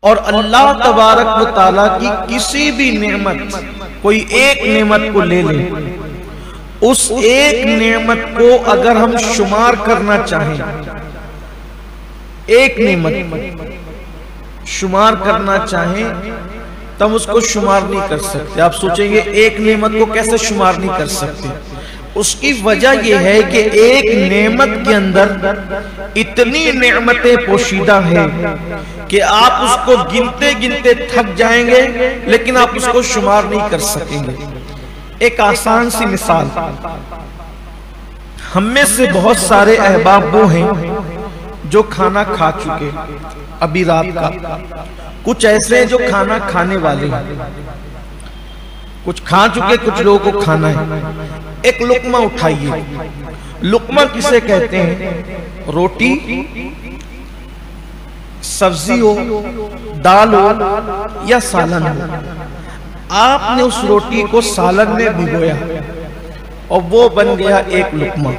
और अल्लाह तबारक व तआला की किसी भी नेमत, कोई एक नेमत को ले ले, उस एक नेमत को अगर हम शुमार करना चाहें, एक नेमत शुमार करना चाहें तो हम उसको शुमार नहीं कर सकते। आप सोचेंगे एक नेमत को कैसे शुमार नहीं कर सकते? उसकी वजह यह है कि एक नेमत के अंदर इतनी नेमतें पोशीदा है कि आप उसको गिनते गिनते थक जाएंगे, लेकिन आप उसको शुमार नहीं कर सकेंगे। एक आसान सी मिसाल, हम में से बहुत सारे अहबाब वो हैं जो खाना खा चुके अभी रात का, कुछ ऐसे हैं जो खाना खाने वाले हैं, कुछ खा चुके, कुछ लोगों को खाना है। एक लुकमा उठाइए। लुकमा किसे कहते हैं? रोटी, सब्जी हो, दाल हो या सालन हो। आपने उस रोटी को सालन में भिगोया और वो बन गया एक लुकमा,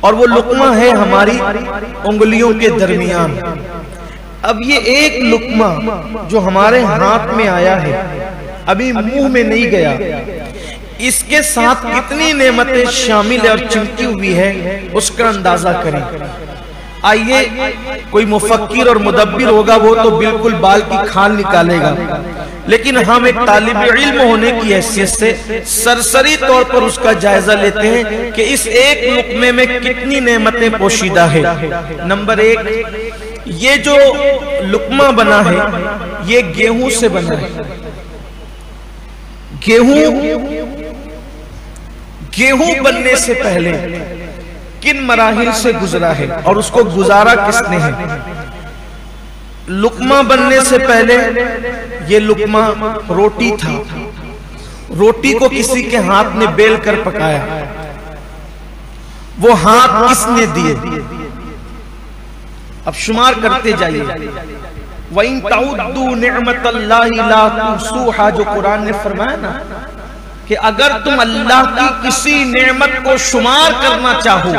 और वो लुकमा है हमारी उंगलियों के दरमियान। अब ये एक लुकमा जो हमारे हाथ में आया है, अभी मुंह में नहीं गया, इसके साथ कितनी नेमतें शामिल है और चिमटी हुई है, उसका अंदाजा करें। आइए, कोई मुफक्किर और मुदब्बिर होगा वो तो बिल्कुल बाल की खाल निकालेगा, लेकिन हम एक तालिब इल्म होने की हैसियत से सरसरी तौर पर उसका जायजा लेते हैं कि इस एक लुकमे में कितनी नेमतें पोशीदा है। नंबर एक, ये जो लुकमा बना है ये गेहूं से बना है। गेहूं बनने से पहले किन मराहिल से गुजरा है और उसको गुजारा किसने है? लुकमा बनने से पहले ये लुकमा रोटी था, रोटी को किसी के हाथ ने बेल कर पकाया, वो हाथ किसने दिए? अब शुमार करते जाइए। वइन ताउद्दू निअमतल्लाहि ला तुहसूहा, जो कुरान ने फरमाया ना कि अगर तुम अल्लाह की किसी नेमत को शुमार करना चाहो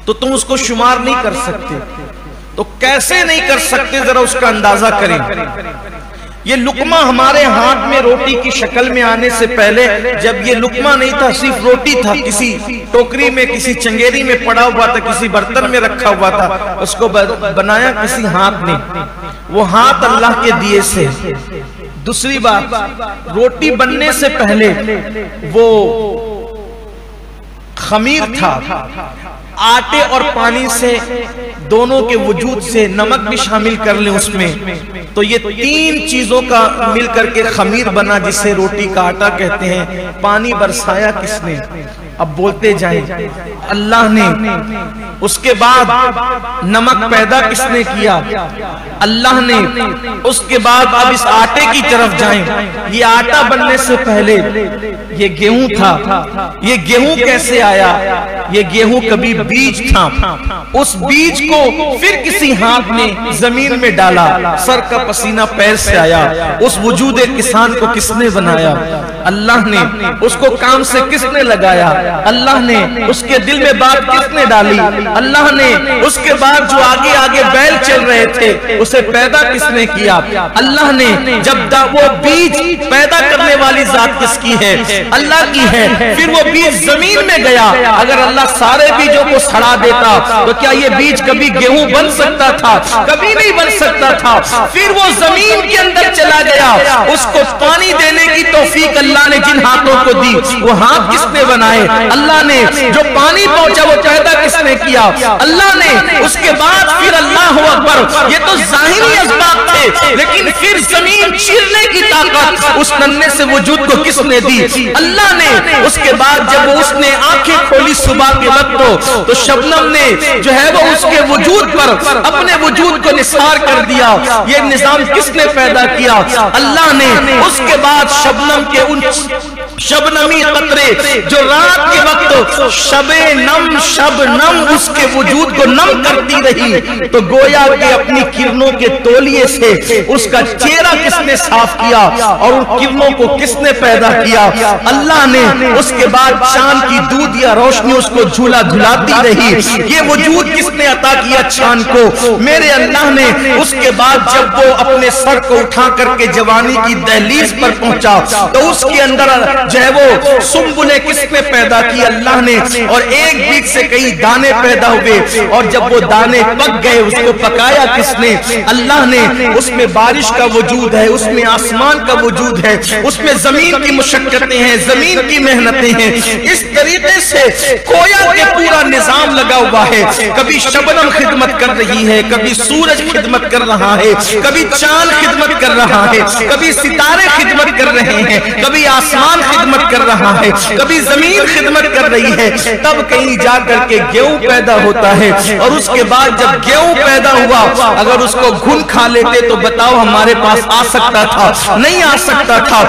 तो तुम उसको शुमार नहीं कर सकते। तो कैसे नहीं कर सकते, जरा उसका अंदाजा करें। ये लुकमा हमारे हाथ में रोटी की शक्ल में आने से पहले, जब ये लुकमा नहीं था, सिर्फ रोटी था, किसी टोकरी में, किसी चंगेरी में पड़ा हुआ था, किसी बर्तन में रखा हुआ था, उसको बनाया किसी हाथ ने, वो हाथ अल्लाह के दिए से। दूसरी बात, रोटी बनने से पहले वो खमीर था, आटे और पानी से दोनों के वजूद से नमक भी शामिल कर ले उसमें, तो ये तीन चीजों का मिलकर के खमीर बना, जिसे रोटी का आटा कहते हैं। पानी बरसाया किसने? अब बोलते जाएं, अल्लाह ने। उसके बाद नमक पैदा किसने किया? अल्लाह ने। उसके बाद अब इस आटे की तरफ जाएं। ये आटा बनने से पहले ये गेहूं था। ये गेहूं कैसे आया? ये गेहूं कभी बीज था, उस बीज को फिर किसी हाथ ने जमीन में डाला, सर का पसीना पैर से आया। उस वजूद किसान को किसने बनाया? अल्लाह ने। उसको काम से किसने लगाया? अल्लाह ने। उसके दिल में बात किसने डाली? अल्लाह ने। उसके बाद जो आगे आगे बैल चल रहे थे उसे पैदा किसने किया? अल्लाह ने। जब वो बीज पैदा करने वाली जात किसकी है? अल्लाह की है। फिर वो बीज जमीन में गया। अगर अल्लाह सारे बीजों को सड़ा देता तो क्या ये बीज कभी गेहूं बन सकता था? कभी नहीं बन सकता था। फिर वो जमीन के अंदर चला गया, उसको पानी देने की तौफीक अल्लाह ने जिन हाथों को दी, वो हाथ किसने बनाए? अल्लाह ने। जो पानी पहुंचा वो पैदा किसने किया? अल्लाह ने। उसके बाद फिर अल्लाह अकबर, ये तो जाहिरी असबाब थे, लेकिन फिर जमीन चीरने की ताकत उस नन्हे से वजूद को किसने दी? अल्लाह ने। उसके बाद जब उसने आंखें खोली सुबह के वक्त तो शबनम ने जो है वो उसके वजूद पर अपने वजूद को निसार कर दिया। ये निजाम किसने पैदा किया? अल्लाह ने। उसके बाद शबनम के उन शबनमी कतरे जो रात के वक्त शबनम उसके वजूद को नम करती रही, तो गोया कि अपनी किरणों के तौलिए से उसका चेहरा किसने साफ किया और उन किरणों को किसने पैदा किया? अल्लाह ने। उसके बाद चांद की दूध या रोशनी उसको झूला झुलाती रही, ये वजूद किसने अता किया चांद को? मेरे अल्लाह ने। उसके बाद जब वो अपने सर को उठा करके जवानी की दहलीज पर पहुंचा तो उसके अंदर जो है वो सुंबुले किसने पैदा की? अल्लाह ने। और एक बीज से कई दाने पैदा हुए और जब वो दाने पक गए उसको पकाया किसने? अल्लाह ने। उसमें बारिश का वजूद है, उसमें आसमान का वजूद है, उसमें जमीन की मुशक्कतें हैं, जमीन की मेहनतें हैं। इस तरीके से कोया के पूरा निजाम लगा हुआ है। कभी शबनम खिदमत कर रही है, कभी सूरज खिदमत कर रहा है, कभी चांद खिदमत कर रहा है, कभी सितारे खिदमत कर रहे हैं, कभी आसमान खिदमत कर रहा है, कभी जमीन खिदमत कर रही है। तब कहीं जाकर के गेहूं पैदा होता है और उसके बाद जब गेहूं पैदा हुआ अगर उसको घुन खा लेते तो बताओ हमारे पास आ सकता था? नहीं आ सकता था।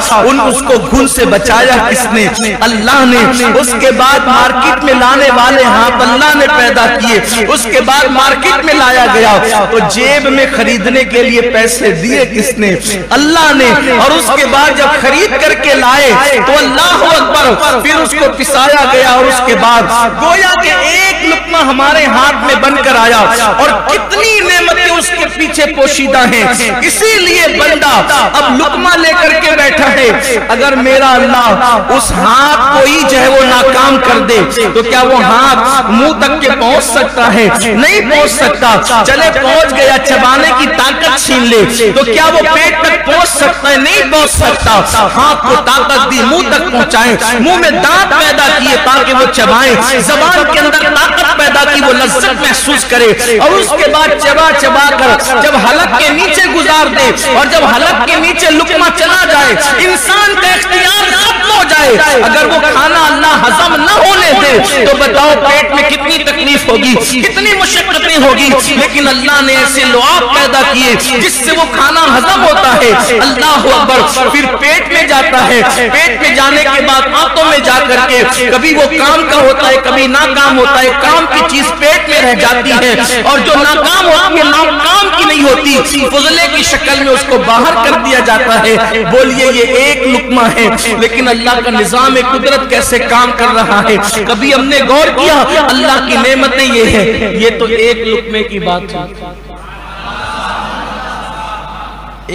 उसको घुन से बचाया किसने? अल्लाह ने। उसके बाद मार्केट में लाने वाले हाथ अल्लाह ने पैदा किए। उसके बाद मार्केट में लाया गया तो जेब में खरीदने के लिए पैसे दिए किसने? अल्लाह ने। और उसके बाद जब खरीद करके लाए तो अल्लाह अकबर, फिर उसको पिसाया गया और उसके बाद गोया के एक लुकमा हमारे हाथ में बनकर आया और कितनी नेमतें उसके पीछे पोशीदा हैं। इसीलिए बंदा अब लुकमा लेकर के बैठा है। अगर मेरा अल्लाह उस हाथ को ही जो है वो नाकाम कर दे तो क्या वो हाथ मुंह तक के पहुंच सकता है? नहीं पहुंच सकता। चले पहुंच गया, चबाने की ताकत छीन ले तो क्या वो पेट तक पहुंच सकता है? नहीं पहुंच सकता। हाथ को ताकत दी, मुंह तक पहुंचाए, मुंह में दांत पैदा किए ताकि वो चबाए, जबान के अंदर ताकत पैदा की वो लज्जत महसूस करे और उसके बाद चबा चबा कर जब हलक के नीचे गुजार दे और जब हलक के नीचे लुकमा चला जाए, इंसान का इख्तियार खत्म हो जाए। अगर वो खाना अल्लाह हजम न होने दे तो बताओ पेट में कितनी तकलीफ होगी, कितनी मुशक्कतें होगी। लेकिन अल्लाह ने ऐसे लुआब पैदा किए जिससे वो खाना हजम होता है। अल्लाह अकबर। फिर पेट में जाता है, पेट में जाने के बाद आंतों में जाकर के कभी वो काम का होता है, कभी नाकाम होता है। काम की चीज पेट में रह जाती है और जो नाकाम होती है नाकाम की नहीं होती, फजले की शक्ल में उसको बाहर कर दिया जाता है। बोलिए ये एक लुकमा है, लेकिन अल्लाह का निजाम कुदरत कैसे काम कर रहा है। कभी हमने गौर किया? अल्लाह की नेमतें ये है। ये तो एक लुकमे की बात है,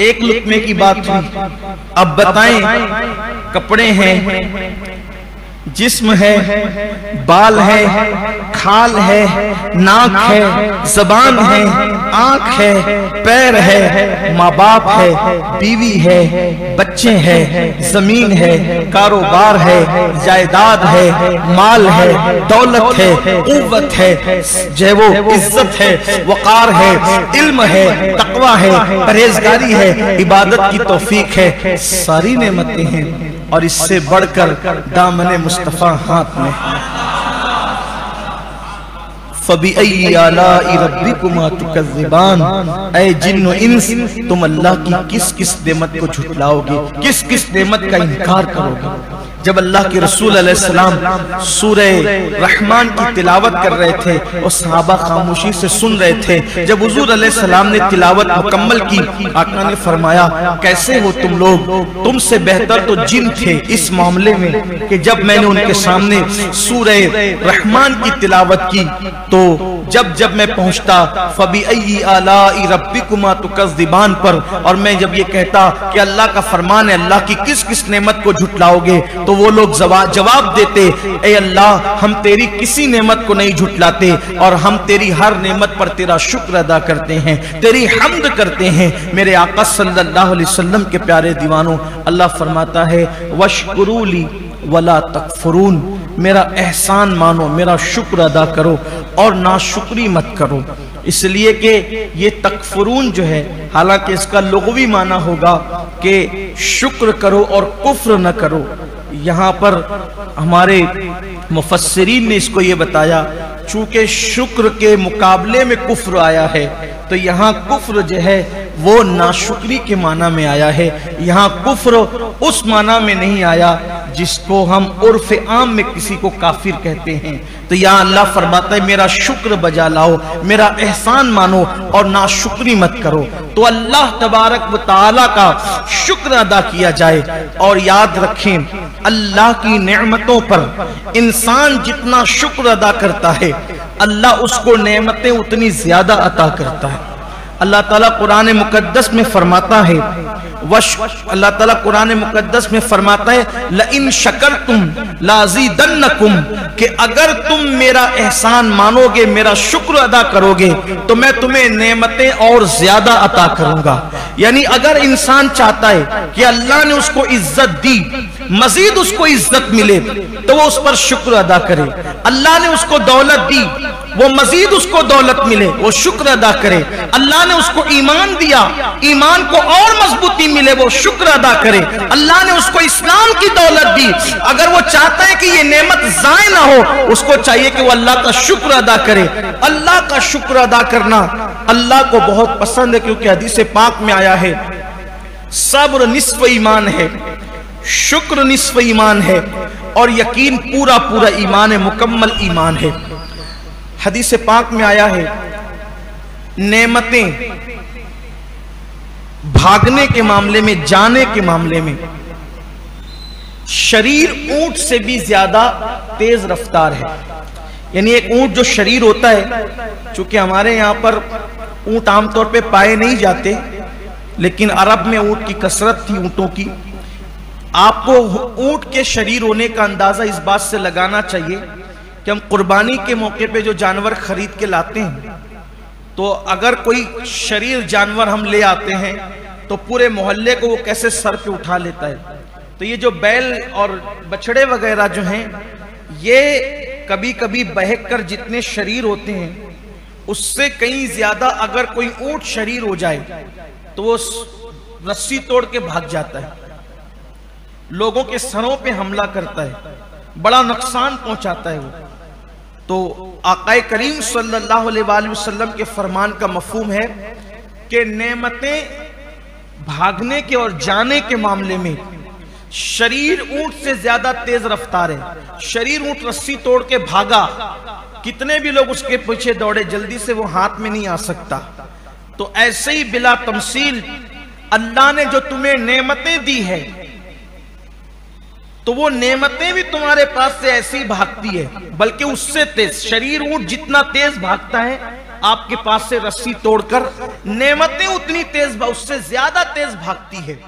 एक लुकमे की बात हुई। अब बताएं, कपड़े हैं, जिस्म है, बाल है, खाल है, नाक है, जबान है, आंख है, पैर है, माँ बाप है, बीवी है, बच्चे हैं, जमीन है, कारोबार है, जायदाद है, माल है, दौलत है, कुव्वत है, जो वो इज्जत है, वकार है, इल्म है, तकवा है, परहेजगारी है, इबादत की तौफीक है। सारी नेमतें हैं और इससे बढ़कर दामने मुस्तफा हाथ में। फबिअय्यि आलाइ रब्बिकुमा तुकज़्ज़िबान। ऐ जिन्न व इंस, तुम अल्लाह की किस किस नेमत को झुटलाओगे, किस किस नेमत का इनकार करोगे? जब अल्लाह के रसूल अलैहिस्सलाम सूरह रहमान की तिलावत कर रहे थे और सहाबा खामोशी से सुन रहे थे। जब हुजूर अलैहिस्सलाम ने तिलावत मुकम्मल की, आका ने फरमाया, कैसे हो तुम लोग? तुमसे बेहतर तो जिन थे इस मामले में कि जब मैंने उनके सामने सूरह रहमान की तिलावत की तो जब जब मैं पहुंचता फबिअय्यि आलाइ रब्बिकुमा तुकज़्ज़िबान पर, और मैं जब ये कहता कि अल्लाह का फरमान है, अल्लाह की किस किस नेमत को झुटलाओगे, तो वो लोग जवाब देते, ए अल्लाह, हम तेरी किसी नेमत को नहीं झुटलाते और हम तेरी हर नेमत पर तेरा शुक्र अदा करते हैं, तेरी हम्द करते हैं। मेरे आका सल्लल्लाहु अलैहि वसल्लम के प्यारे दीवानों, अल्लाह फरमाता है, वशकुरूली वला तकफुरून, मेरा एहसान मानो, मेरा शुक्र अदा करो और नाशुक्री मत करो। इसलिए कि ये तकफुरून जो है, हालांकि इसका लुग़वी माना होगा कि शुक्र करो और कुफ्र न करो। यहाँ पर हमारे मुफस्सिरीन ने इसको ये बताया, चूंकि शुक्र के मुकाबले में कुफ्र आया है तो यहाँ कुफ्र जो है वो नाशुक्री के माना में आया है। यहाँ कुफ्र उस माना में नहीं आया जिसको हम उर्फ आम में किसी को काफिर कहते हैं। तो यहाँ अल्लाह फरमाता है मेरा शुक्र बजा लाओ, मेरा एहसान मानो और नाशुक्री मत करो। तो अल्लाह तबारक व तआला का शुक्र अदा किया जाए। और याद रखें, अल्लाह की नेमतों पर इंसान जितना शुक्र अदा करता है, अल्लाह उसको नेमतें उतनी ज्यादा अता करता है। अल्लाह ताला कुरान मुकद्दस में फरमाता है, अल्लाह ताला कुरान मुकद्दस में फरमाता है लइन शकरतुम लाज़ीदन्नकुम, कि अगर तुम मेरा एहसान मानोगे, मेरा शुक्र अदा करोगे, तो मैं तुम्हें नेमतें और ज्यादा अता करूंगा। यानी अगर इंसान चाहता है कि अल्लाह ने उसको इज्जत दी, मजीद उसको इज्जत मिले, तो वो उस पर शुक्र अदा करे। अल्लाह ने उसको दौलत दी, वो मजीद उसको दौलत मिले, वो शुक्र अदा करे। अल्लाह ने उसको ईमान दिया, ईमान को और मजबूती मिले, वो शुक्र अदा करे। अल्लाह ने उसको इस्लाम की दौलत दी, अगर वो चाहता है कि ये नेमत जाय ना हो, उसको चाहिए कि वो अल्लाह का शुक्र अदा करे। अल्लाह का शुक्र अदा करना अल्लाह को बहुत पसंद है, क्योंकि हदीस पाक में आया है सब्र निस्फ ईमान है, शुक्र निस्फ ईमान है, और यकीन पूरा पूरा ईमान है, मुकम्मल ईमान है। हदीस पाक में आया है नेमतें भागने के मामले में, जाने के मामले में, शरीर ऊंट से भी ज्यादा तेज रफ्तार है। यानी एक ऊंट जो शरीर होता है, चूंकि हमारे यहां पर ऊंट आमतौर पे पाए नहीं जाते, लेकिन अरब में ऊंट की कसरत थी, ऊंटों की। आपको ऊंट के शरीर होने का अंदाजा इस बात से लगाना चाहिए कि हम कुर्बानी के मौके पे जो जानवर खरीद के लाते हैं, तो अगर कोई शरीर जानवर हम ले आते हैं तो पूरे मोहल्ले को वो कैसे सर पे उठा लेता है। तो ये जो बैल और बछड़े वगैरह जो हैं, ये कभी कभी बहक कर जितने शरीर होते हैं उससे कहीं ज्यादा अगर कोई ऊंट शरीर हो जाए तो वो रस्सी तोड़ के भाग जाता है, लोगों के सरों पे हमला करता है, बड़ा नुकसान पहुंचाता है वो। तो आकाए करीम सल्लल्लाहु अलैहि वसल्लम के फरमान का मफहूम है कि नेमतें भागने के और जाने के मामले में शरीर ऊंट से ज्यादा तेज रफ्तार है। शरीर ऊंट रस्सी तोड़ के भागा, कितने भी लोग उसके पीछे दौड़े, जल्दी से वो हाथ में नहीं आ सकता। तो ऐसे ही बिला तमसील अल्लाह ने जो तुम्हें नेमतें दी है, तो वो नेमतें भी तुम्हारे पास से ऐसी भागती है, बल्कि उससे तेज। शरीर ऊंट जितना तेज भागता है आपके पास से रस्सी तोड़कर, नेमतें उतनी तेज, उससे ज्यादा तेज भागती है।